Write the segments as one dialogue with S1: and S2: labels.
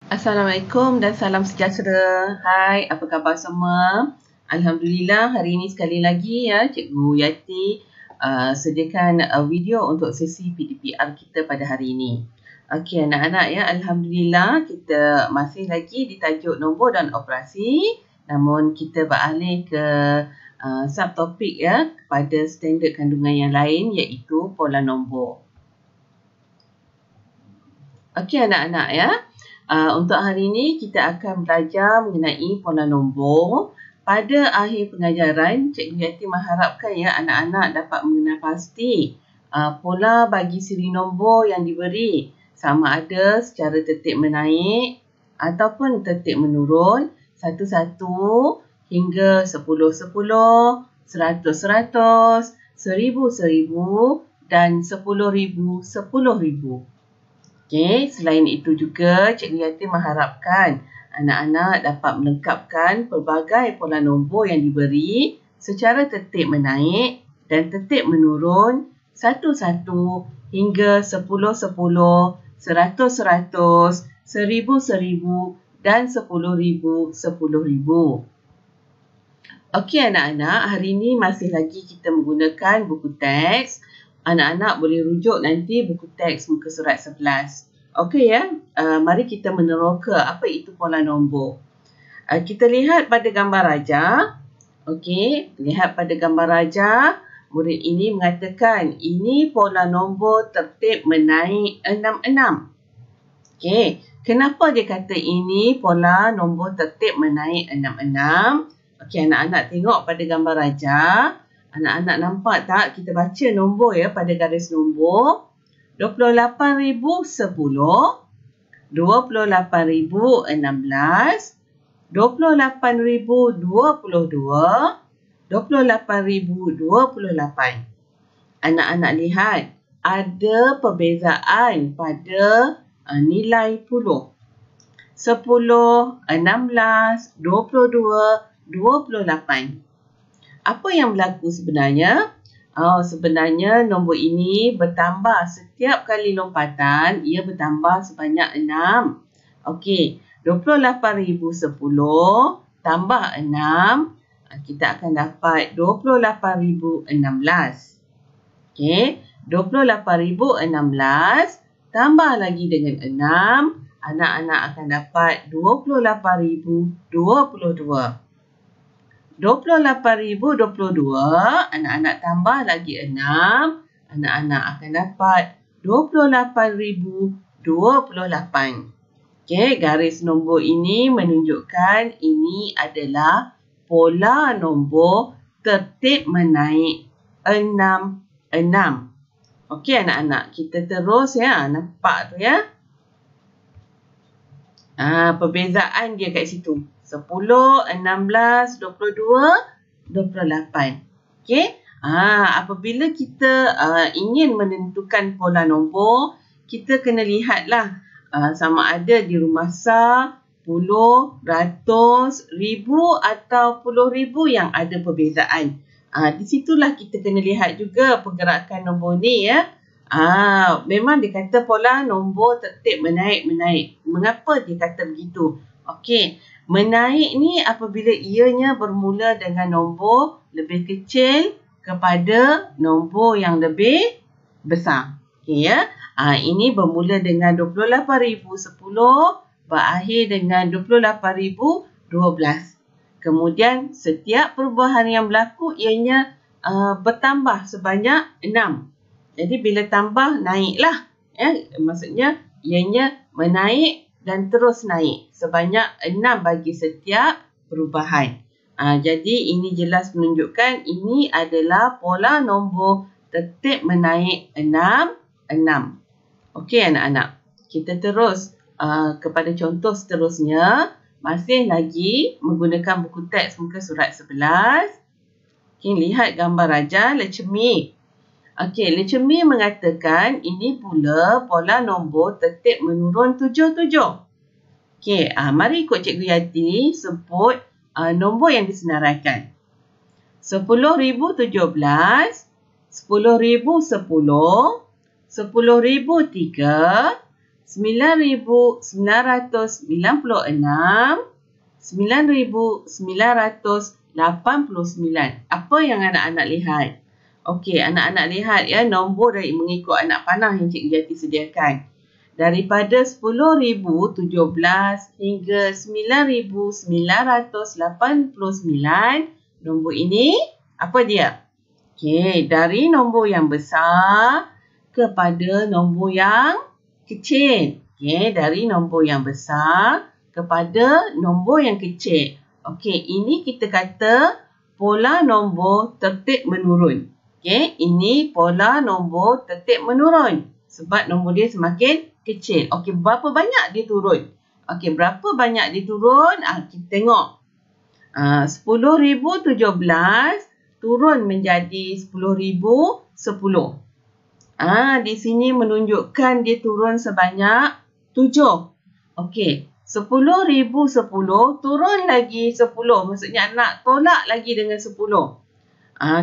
S1: Assalamualaikum dan salam sejahtera. Hai, apa khabar semua? Alhamdulillah, hari ini sekali lagi ya Cikgu Yati sediakan video untuk sesi PDPR kita pada hari ini. Okey anak-anak ya, Alhamdulillah kita masih lagi di tajuk nombor dan operasi. Namun kita beralih ke subtopik ya pada standard kandungan yang lain iaitu pola nombor. Okey anak-anak ya. Untuk hari ini kita akan belajar mengenai pola nombor. Pada akhir pengajaran, Cikgu Yati mengharapkan ya anak-anak dapat mengenal pasti pola bagi siri nombor yang diberi, sama ada secara tertib menaik ataupun tertib menurun, 1-1 hingga 10-10, 100-100, 1000-1000 dan 10,000-10,000. Okey, selain itu juga Cikgu Yati mengharapkan anak-anak dapat melengkapkan pelbagai pola nombor yang diberi secara tertib menaik dan tertib menurun 1-1 hingga 10-10, 100-100, 1000-1000 dan 10,000-10,000. Okey anak-anak, hari ini masih lagi kita menggunakan buku teks. Anak-anak boleh rujuk nanti buku teks muka surat 11. Okey ya, mari kita meneroka apa itu pola nombor. Kita lihat pada gambar raja. Okey, lihat pada gambar raja. Murid ini mengatakan ini pola nombor tertib menaik 66. Okey, kenapa dia kata ini pola nombor tertib menaik 66? Okey, anak-anak tengok pada gambar raja. Anak-anak nampak tak? Kita baca nombor ya pada garis nombor. 28,010, 28,016, 28,022, 28,028. Anak-anak lihat ada perbezaan pada nilai puluh. 10, 16, 22, 28. Apa yang berlaku sebenarnya? Sebenarnya nombor ini bertambah setiap kali lompatan, ia bertambah sebanyak 6. Okey, 28,010 tambah 6, kita akan dapat 28,016. Okey, 28,016 tambah lagi dengan 6, anak-anak akan dapat 28,022. 28,022, anak-anak tambah lagi 6, anak-anak akan dapat 28,028. Okey, garis nombor ini menunjukkan ini adalah pola nombor tertib menaik 66. Okey anak-anak, kita terus ya, nampak tu ya. Perbezaan dia kat situ. 10, 16, 22, 28. Okey. Apabila kita ingin menentukan pola nombor, kita kena lihatlah sama ada di rumah sah, puluh, ratus, ribu atau puluh ribu yang ada perbezaan. Di situlah kita kena lihat juga pergerakan nombor ni ya. Memang dia kata pola nombor tertib menaik-menaik. Mengapa dia kata begitu? Okey, menaik ni apabila ianya bermula dengan nombor lebih kecil kepada nombor yang lebih besar. Okey ya. Ini bermula dengan 28,010 berakhir dengan 28,012. Kemudian setiap perubahan yang berlaku ianya bertambah sebanyak 6. Jadi bila tambah naiklah ya, maksudnya ianya menaik dan terus naik sebanyak 6 bagi setiap perubahan. Jadi ini jelas menunjukkan ini adalah pola nombor tertib menaik 66. Okey anak-anak, kita terus kepada contoh seterusnya. Masih lagi menggunakan buku teks muka surat 11. Okey, lihat gambar raja lecemi. Okey, lecemi mengatakan ini pula pola nombor tertib menurun 77. Okey, mari ikut Cikgu Yati sebut nombor yang disenaraikan. 10,017, 10,010, 10,003, 9,989. Apa yang anak-anak lihat? Okey, anak-anak lihat ya nombor dari mengikut anak panah yang Cikgu Yati sediakan. Daripada 10,017 hingga 9,989, nombor ini apa dia? Okey, dari nombor yang besar kepada nombor yang kecil. Okey, dari nombor yang besar kepada nombor yang kecil. Okey, ini kita kata pola nombor tertib menurun. Okey, ini pola nombor tertib menurun sebab nombor dia semakin kecil. Okey, berapa banyak dia turun? Okey, berapa banyak dia turun? Kita tengok. 10,017 turun menjadi 10,010. Di sini menunjukkan dia turun sebanyak 7. Okey, 10,010 turun lagi 10. Maksudnya nak tolak lagi dengan 10.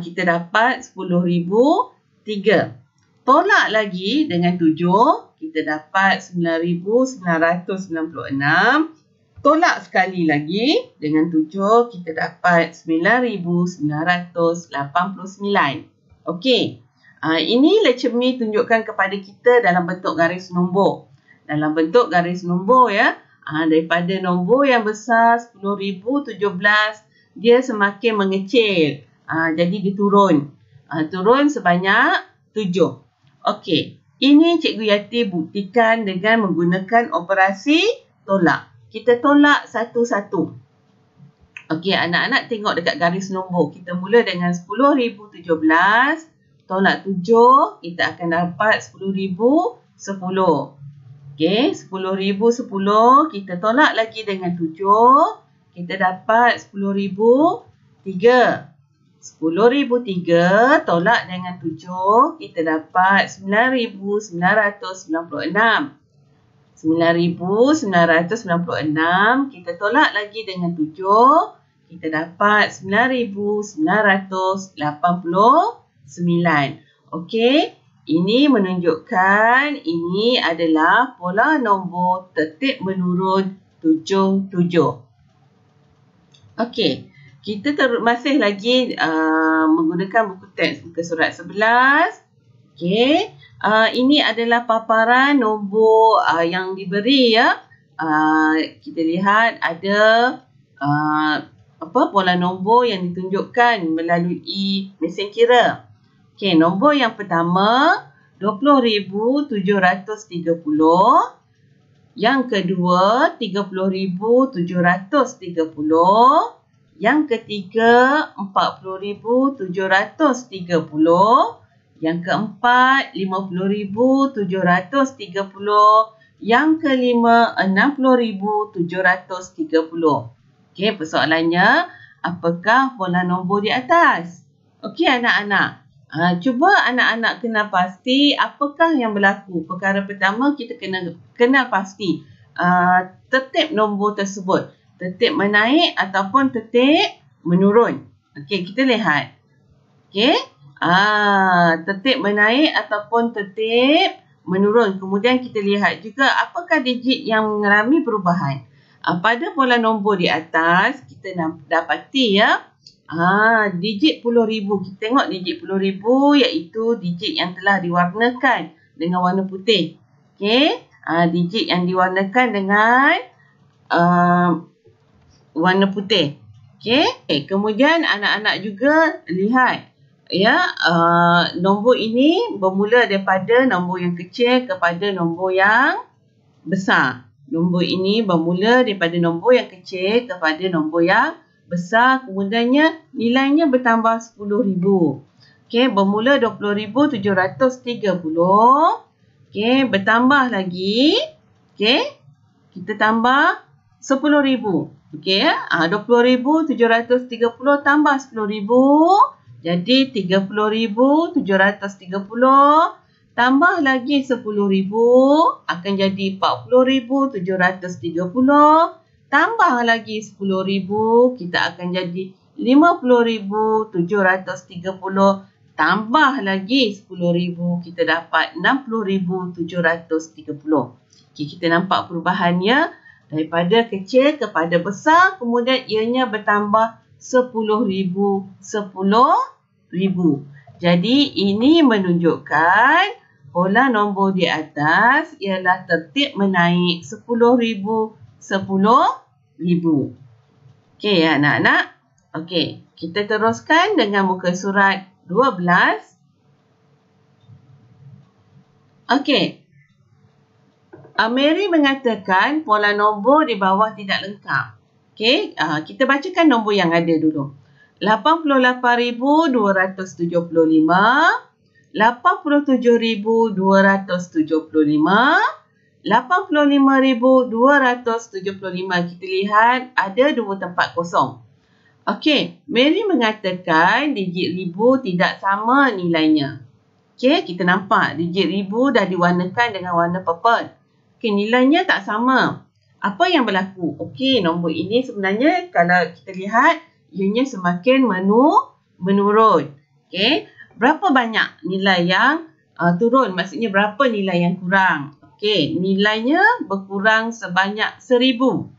S1: Kita dapat 10,003. Tolak lagi dengan 7, kita dapat 9,996. Tolak sekali lagi dengan 7, kita dapat 9,989. Okey. Ini lecture me tunjukkan kepada kita dalam bentuk garis nombor. Dalam bentuk garis nombor ya. Daripada nombor yang besar 10,017, dia semakin mengecil. Jadi dia turun. Turun sebanyak 7. Okey. Ini Cikgu Yati buktikan dengan menggunakan operasi tolak. Kita tolak satu-satu. Okey, anak-anak tengok dekat garis nombor. Kita mula dengan 10,017. Tolak 7, kita akan dapat 10,010. Okey, 10,010 kita tolak lagi dengan 7, kita dapat 10,003. 10,003 tolak dengan 7, kita dapat 9,996. 9,996 kita tolak lagi dengan 7, kita dapat 9,989. Okey, ini menunjukkan ini adalah pola nombor tertib menurun 77. Okey, kita masih lagi menggunakan buku teks muka surat 11. Okey, ini adalah paparan nombor yang diberi ya. Kita lihat ada pola nombor yang ditunjukkan melalui mesin kira. Okey, nombor yang pertama 20,730. Yang kedua 30,730. Yang ketiga 40,730. Yang keempat 50,730. Yang kelima 60,730. Okey, persoalannya, apakah pola nombor di atas? Okey anak-anak. Cuba anak-anak kenal pasti apakah yang berlaku. Perkara pertama kita kena kenal pasti tertib nombor tersebut. Tertib menaik ataupun tertib menurun. Okey, kita lihat. Okey. Tertib menaik ataupun tertib menurun. Kemudian kita lihat juga apakah digit yang mengalami perubahan. Pada pola nombor di atas kita dapati ya. Digit puluh ribu. Kita tengok digit puluh ribu iaitu digit yang telah diwarnakan dengan warna putih. Okey. Digit yang diwarnakan dengan warna putih. Okey. Kemudian anak-anak juga lihat ya, nombor ini bermula daripada nombor yang kecil kepada nombor yang besar. Nombor ini bermula daripada nombor yang kecil kepada nombor yang besar, kemudiannya nilainya bertambah 10,000. Okey, bermula 20,730. Okey, bertambah lagi. Okey, kita tambah 10,000. Okey, 20,730 tambah 10,000. Jadi 30,730 tambah lagi 10,000 akan jadi 40,730. Tambah lagi 10,000, kita akan jadi 50,730. Tambah lagi 10,000, kita dapat 60,730. Okay, kita nampak perubahannya daripada kecil kepada besar, kemudian ianya bertambah 10,000, 10,000. Jadi ini menunjukkan pola nombor di atas ialah tertib menaik 10,000, 10,000. Okey anak-anak. Okey, kita teruskan dengan muka surat 12. Okey. Mary mengatakan pola nombor di bawah tidak lengkap. Okey, kita bacakan nombor yang ada dulu. 88,275, 87,275, 85,275. Kita lihat ada 2 tempat kosong. Okey, Mary mengatakan digit ribu tidak sama nilainya. Okey, kita nampak digit ribu dah diwarnakan dengan warna purple. Okey, nilainya tak sama. Apa yang berlaku? Okey, nombor ini sebenarnya kalau kita lihat ianya semakin menurun. Okey, berapa banyak nilai yang turun? Maksudnya berapa nilai yang kurang? Okey, nilainya berkurang sebanyak 1,000.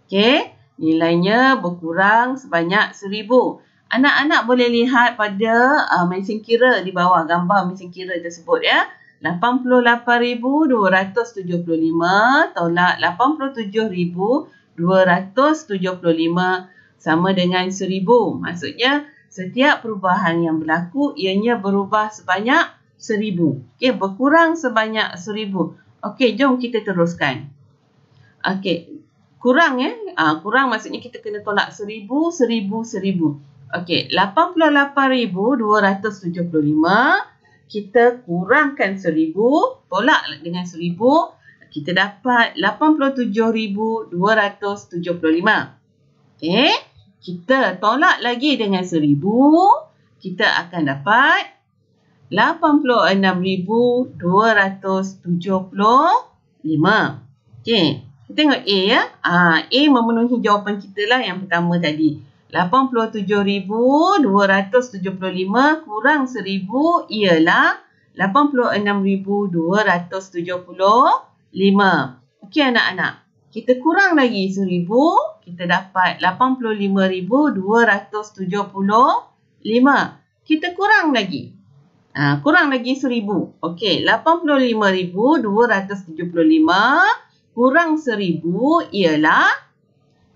S1: Okey, nilainya berkurang sebanyak 1,000. Anak-anak boleh lihat pada mesin kira di bawah gambar mesin kira tersebut ya. 88,275 tolak 87,275 sama dengan 1,000. Maksudnya setiap perubahan yang berlaku ianya berubah sebanyak 1,000. Okey, berkurang sebanyak 1,000. Okey, jom kita teruskan. Okey, kurang ya. Kurang maksudnya kita kena tolak 1,000, 1,000, 1,000. Okey, 88,275 kita kurangkan 1,000, tolak dengan 1,000, kita dapat 87,275. Okey, kita tolak lagi dengan 1,000, kita akan dapat 86,275. Okey, kita tengok A ya. A memenuhi jawapan kita lah yang pertama tadi. 87,275 kurang 1,000 ialah 86,275. Okey anak-anak. Kita kurang lagi 1,000. Kita dapat 85,275. Kita kurang lagi. Kurang lagi 1,000. Okey, 85,275 kurang 1,000 ialah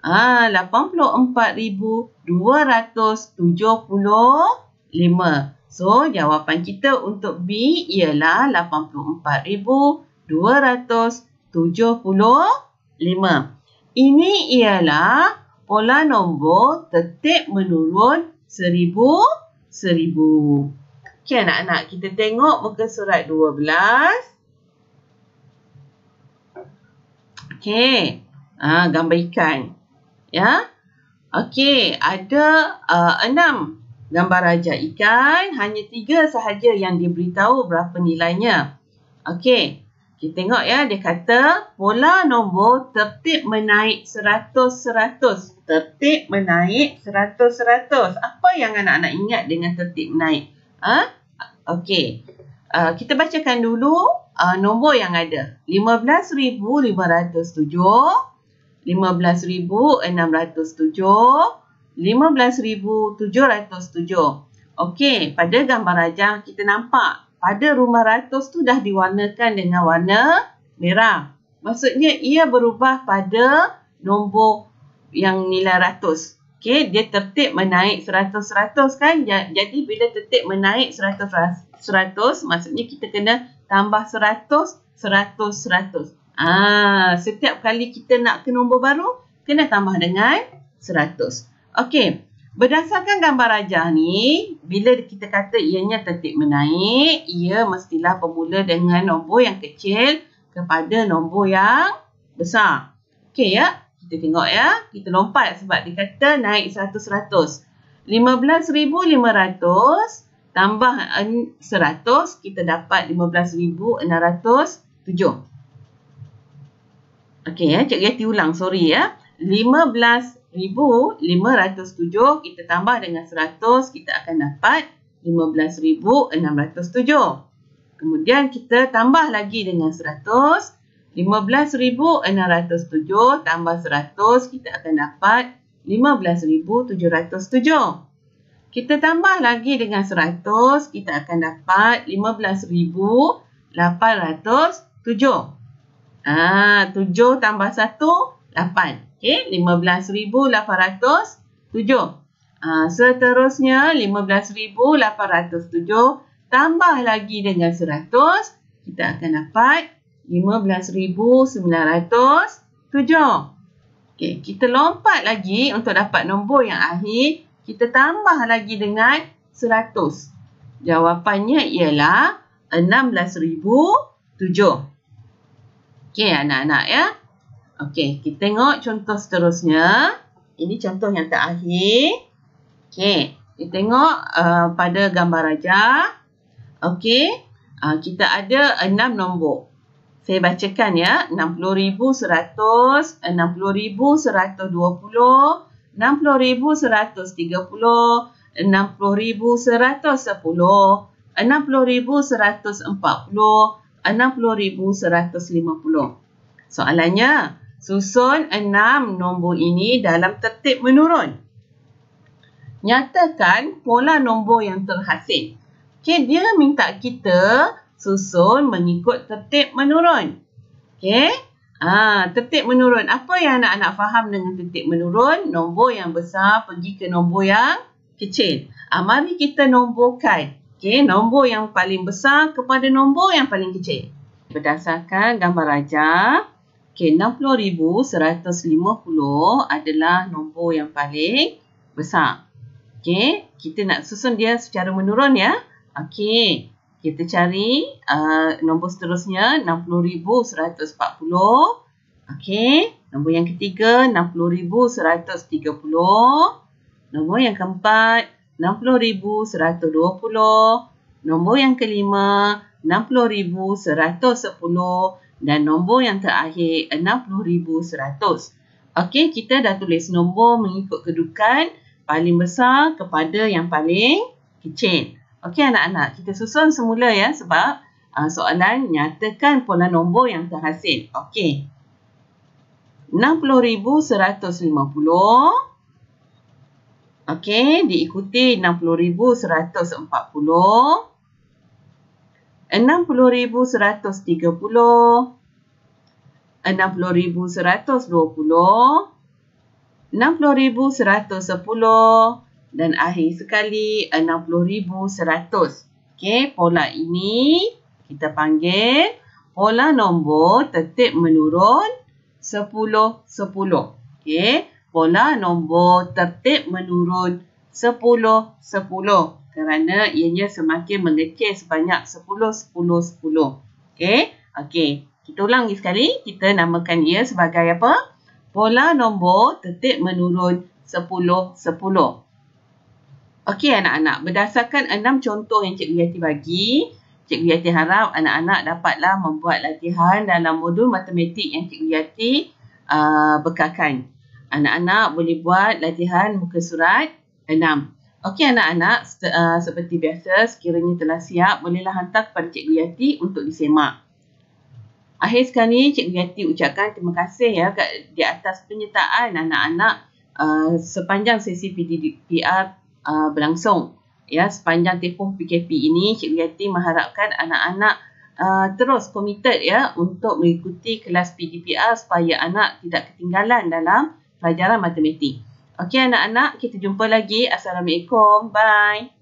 S1: 84,275. So, jawapan kita untuk B ialah 84,275. Ini ialah pola nombor tertib menurun 1,000. Okey anak-anak, kita tengok muka surat 12. Okey, gambar ikan. Ya. Okey, ada 6 gambar raja ikan, hanya 3 sahaja yang diberitahu berapa nilainya. Okey, kita tengok ya, dia kata pola nombor tertib menaik 100-100. Tertib menaik 100-100. Apa yang anak-anak ingat dengan tertib menaik? Okey, kita bacakan dulu nombor yang ada. 15,507. 15,607, 15,707. Okey, pada gambar rajah kita nampak pada rumah ratus tu dah diwarnakan dengan warna merah. Maksudnya ia berubah pada nombor yang nilai ratus. Okey, dia tertib menaik 100-100 kan. Jadi bila tertib menaik 100-100, maksudnya kita kena tambah 100, 100, 100. Setiap kali kita nak ke nombor baru, kena tambah dengan 100. Okey, berdasarkan gambar rajah ni, bila kita kata ianya tertib menaik, ia mestilah bermula dengan nombor yang kecil kepada nombor yang besar. Okey ya, kita tengok ya, kita lompat sebab dia kata naik 100-100. 15,500 tambah 100, kita dapat 15,607. Okey ya, Cikgu Yati ulang, sorry ya. 15,507 kita tambah dengan 100, kita akan dapat 15,607. Kemudian kita tambah lagi dengan 100, 15,607 tambah 100, kita akan dapat 15,707. Kita tambah lagi dengan 100, kita akan dapat 15,807. 7 tambah 1, 8. Okey, 15,807. Seterusnya, 15,807 tambah lagi dengan 100, kita akan dapat 15,907. Okey, kita lompat lagi untuk dapat nombor yang akhir. Kita tambah lagi dengan 100. Jawapannya ialah 16,007. Okey, anak-anak ya. Okey, kita tengok contoh seterusnya. Ini contoh yang terakhir. Okey, kita tengok pada gambar rajah. Okey, kita ada 6 nombor. Saya bacakan ya. 60,100, 60,120, 60,130, 60,110, 60,140, 60,150. Soalannya, susun 6 nombor ini dalam tertib menurun. Nyatakan pola nombor yang terhasil. Okey, dia minta kita susun mengikut tertib menurun. Okey. Tertib menurun. Apa yang anak-anak faham dengan tertib menurun? Nombor yang besar pergi ke nombor yang kecil. Mari kita nomborkan. Okey, nombor yang paling besar kepada nombor yang paling kecil. Berdasarkan gambar rajah, okey, 60,150 adalah nombor yang paling besar. Okey, kita nak susun dia secara menurun ya. Okey, kita cari nombor seterusnya, 60,140. Okey, nombor yang ketiga, 60,130. Nombor yang keempat, 60,120. Nombor yang kelima, 60,110. Dan nombor yang terakhir, 60,100. Okey, kita dah tulis nombor mengikut kedudukan paling besar kepada yang paling kecil. Okey anak-anak, kita susun semula ya sebab soalan nyatakan pola nombor yang terhasil. Okey. 60,150. Okey, diikuti 60,140. 60,130. 60,120. 60,110. Dan akhir sekali 60,100. Okey, pola ini kita panggil pola nombor tertib menurun 10-10. Okey, pola nombor tertib menurun 10-10 kerana ianya semakin mengecil sebanyak 10-10-10. Okey, kita ulang sekali. Kita namakan ia sebagai apa? Pola nombor tertib menurun 10-10. Okey anak-anak, berdasarkan 6 contoh yang Cikgu Yati bagi, Cikgu Yati harap anak-anak dapatlah membuat latihan dalam modul matematik yang Cikgu Yati bekalkan. Anak-anak boleh buat latihan muka surat 6. Okey anak-anak, seperti biasa, sekiranya telah siap, bolehlah hantar kepada Cikgu Yati untuk disemak. Akhir sekali, Cikgu Yati ucapkan terima kasih ya di atas penyertaan anak-anak sepanjang sesi PDPR berlangsung. Ya, sepanjang tempoh PKP ini, Cikgu Yati mengharapkan anak-anak terus komited ya untuk mengikuti kelas PDPR supaya anak tidak ketinggalan dalam pelajaran matematik. Okey anak-anak, kita jumpa lagi. Assalamualaikum. Bye.